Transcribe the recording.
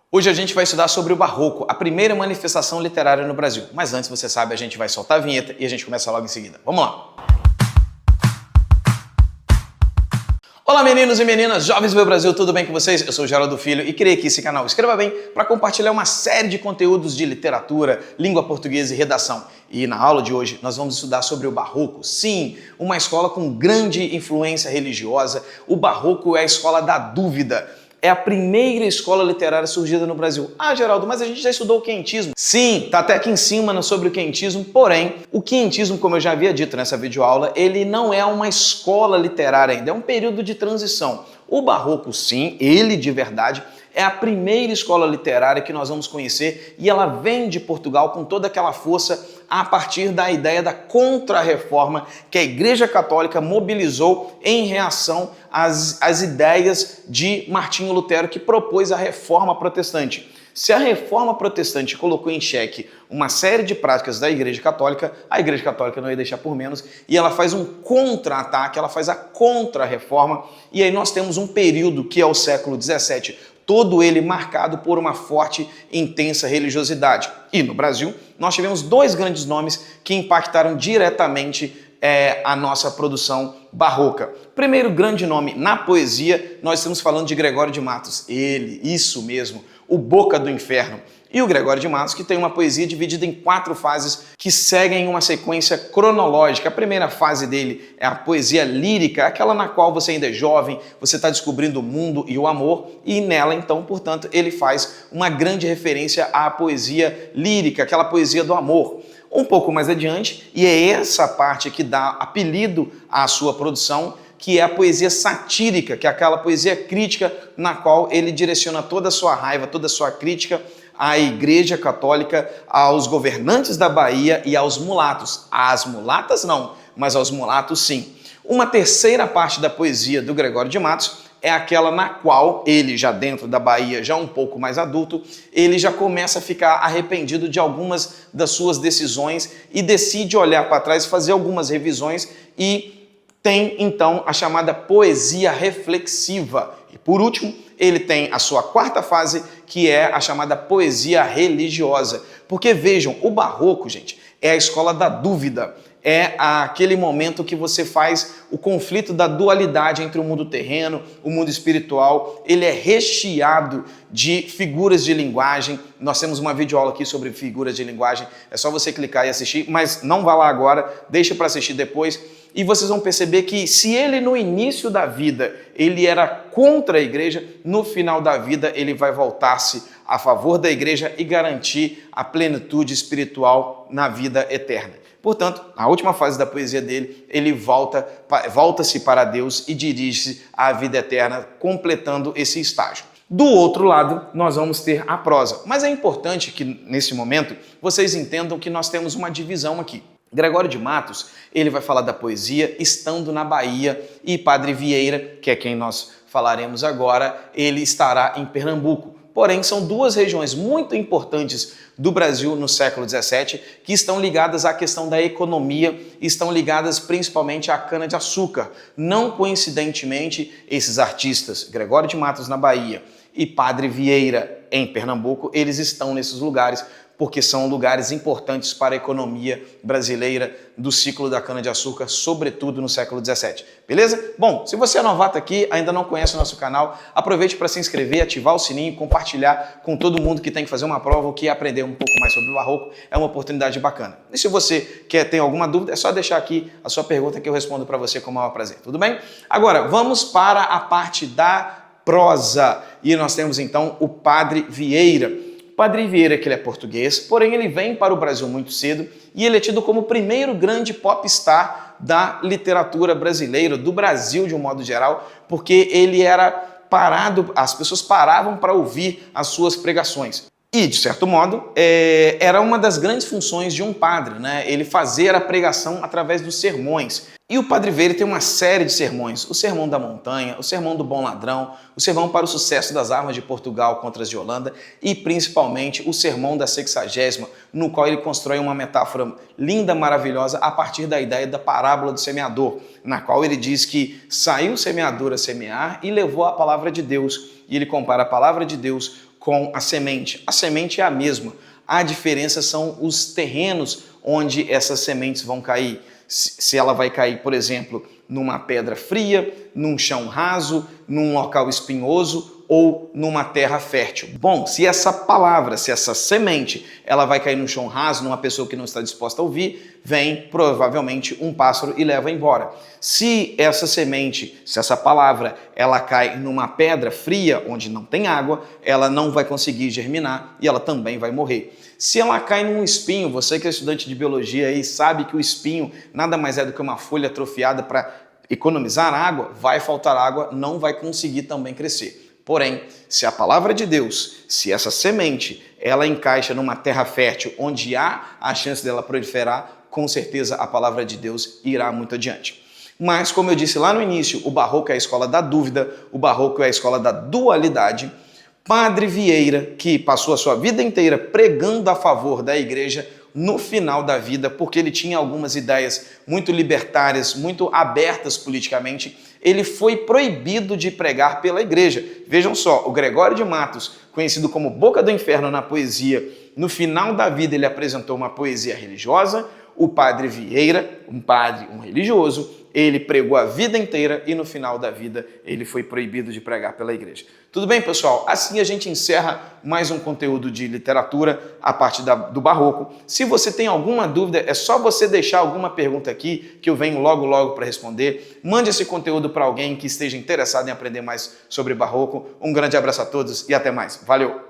Hoje a gente vai estudar sobre o Barroco, a primeira manifestação literária no Brasil. Mas antes, você sabe, a gente vai soltar a vinheta e a gente começa logo em seguida. Vamos lá! Olá meninos e meninas, jovens do meu Brasil, tudo bem com vocês? Eu sou o Geraldo Filho e criei aqui esse canal Escreva Bem para compartilhar uma série de conteúdos de literatura, língua portuguesa e redação. E na aula de hoje nós vamos estudar sobre o Barroco. Sim, uma escola com grande influência religiosa. O Barroco é a escola da dúvida. É a primeira escola literária surgida no Brasil. Ah, Geraldo, mas a gente já estudou o quentismo. Sim, tá até aqui em cima sobre o quentismo, porém, o quentismo, como eu já havia dito nessa videoaula, ele não é uma escola literária ainda, é um período de transição. O Barroco, sim, ele de verdade, é a primeira escola literária que nós vamos conhecer e ela vem de Portugal com toda aquela força a partir da ideia da Contra-Reforma que a Igreja Católica mobilizou em reação às ideias de Martinho Lutero, que propôs a Reforma Protestante. Se a Reforma Protestante colocou em xeque uma série de práticas da Igreja Católica, a Igreja Católica não ia deixar por menos e ela faz um contra-ataque, ela faz a Contra-Reforma e aí nós temos um período que é o século XVII, todo ele marcado por uma forte e intensa religiosidade. E no Brasil, nós tivemos dois grandes nomes que impactaram diretamente a nossa produção barroca. Primeiro grande nome na poesia, nós estamos falando de Gregório de Matos. Ele, isso mesmo, o Boca do Inferno. E o Gregório de Matos, que tem uma poesia dividida em 4 fases que seguem uma sequência cronológica. A primeira fase dele é a poesia lírica, aquela na qual você ainda é jovem, você está descobrindo o mundo e o amor, e nela, então, portanto, ele faz uma grande referência à poesia lírica, aquela poesia do amor. Um pouco mais adiante, e é essa parte que dá apelido à sua produção, que é a poesia satírica, que é aquela poesia crítica na qual ele direciona toda a sua raiva, toda a sua crítica à Igreja Católica, aos governantes da Bahia e aos mulatos. Às mulatas não, mas aos mulatos sim. Uma terceira parte da poesia do Gregório de Matos é aquela na qual ele, já dentro da Bahia, já um pouco mais adulto, ele já começa a ficar arrependido de algumas das suas decisões e decide olhar para trás, fazer algumas revisões e tem então a chamada poesia reflexiva. E por último, ele tem a sua quarta fase, que é a chamada poesia religiosa. Porque vejam, o Barroco, gente, é a escola da dúvida. É aquele momento que você faz o conflito da dualidade entre o mundo terreno, o mundo espiritual. Ele é recheado de figuras de linguagem. Nós temos uma videoaula aqui sobre figuras de linguagem. É só você clicar e assistir, mas não vá lá agora, deixa para assistir depois. E vocês vão perceber que se ele no início da vida ele era contra a igreja, no final da vida ele vai voltar-se a favor da igreja e garantir a plenitude espiritual na vida eterna. Portanto, na última fase da poesia dele, ele volta-se para Deus e dirige-se à vida eterna, completando esse estágio. Do outro lado, nós vamos ter a prosa. Mas é importante que, nesse momento, vocês entendam que nós temos uma divisão aqui. Gregório de Matos, ele vai falar da poesia estando na Bahia e Padre Vieira, que é quem nós falaremos agora, ele estará em Pernambuco. Porém, são duas regiões muito importantes do Brasil no século XVII que estão ligadas à questão da economia e estão ligadas principalmente à cana-de-açúcar. Não coincidentemente, esses artistas, Gregório de Matos na Bahia e Padre Vieira em Pernambuco, eles estão nesses lugares porque são lugares importantes para a economia brasileira do ciclo da cana-de-açúcar, sobretudo no século XVII. Beleza? Bom, se você é novato aqui, ainda não conhece o nosso canal, aproveite para se inscrever, ativar o sininho, compartilhar com todo mundo que tem que fazer uma prova ou que aprender um pouco mais sobre o Barroco. É uma oportunidade bacana. E se você tem alguma dúvida, é só deixar aqui a sua pergunta que eu respondo para você com o maior prazer. Tudo bem? Agora, vamos para a parte da prosa. E nós temos então o Padre Vieira. Padre Vieira, que ele é português, porém ele vem para o Brasil muito cedo e ele é tido como o primeiro grande popstar da literatura brasileira, do Brasil de um modo geral, porque ele era parado, as pessoas paravam para ouvir as suas pregações. E, de certo modo, era uma das grandes funções de um padre, né? Ele fazer a pregação através dos sermões. E o Padre Vieira tem uma série de sermões, o Sermão da Montanha, o Sermão do Bom Ladrão, o Sermão para o Sucesso das Armas de Portugal contra as de Holanda e, principalmente, o Sermão da 60ª, no qual ele constrói uma metáfora linda, maravilhosa, a partir da ideia da parábola do semeador, na qual ele diz que saiu o semeador a semear e levou a palavra de Deus. E ele compara a palavra de Deus com a semente. A semente é a mesma. A diferença são os terrenos onde essas sementes vão cair. Se ela vai cair, por exemplo, numa pedra fria, num chão raso, num local espinhoso ou numa terra fértil. Bom, se essa palavra, se essa semente, ela vai cair num chão raso, numa pessoa que não está disposta a ouvir, vem provavelmente um pássaro e leva embora. Se essa semente, se essa palavra, ela cai numa pedra fria, onde não tem água, ela não vai conseguir germinar e ela também vai morrer. Se ela cai num espinho, você que é estudante de biologia aí sabe que o espinho nada mais é do que uma folha atrofiada para economizar água, vai faltar água, não vai conseguir também crescer. Porém, se a palavra de Deus, se essa semente, ela encaixa numa terra fértil onde há a chance dela proliferar, com certeza a palavra de Deus irá muito adiante. Mas, como eu disse lá no início, o Barroco é a escola da dúvida, o Barroco é a escola da dualidade. Padre Vieira, que passou a sua vida inteira pregando a favor da igreja, no final da vida, porque ele tinha algumas ideias muito libertárias, muito abertas politicamente, ele foi proibido de pregar pela igreja. Vejam só, o Gregório de Matos, conhecido como Boca do Inferno na poesia, no final da vida ele apresentou uma poesia religiosa. O Padre Vieira, um religioso, ele pregou a vida inteira e no final da vida ele foi proibido de pregar pela igreja. Tudo bem, pessoal? Assim a gente encerra mais um conteúdo de literatura a partir do Barroco. Se você tem alguma dúvida, é só você deixar alguma pergunta aqui que eu venho logo para responder. Mande esse conteúdo para alguém que esteja interessado em aprender mais sobre Barroco. Um grande abraço a todos e até mais. Valeu!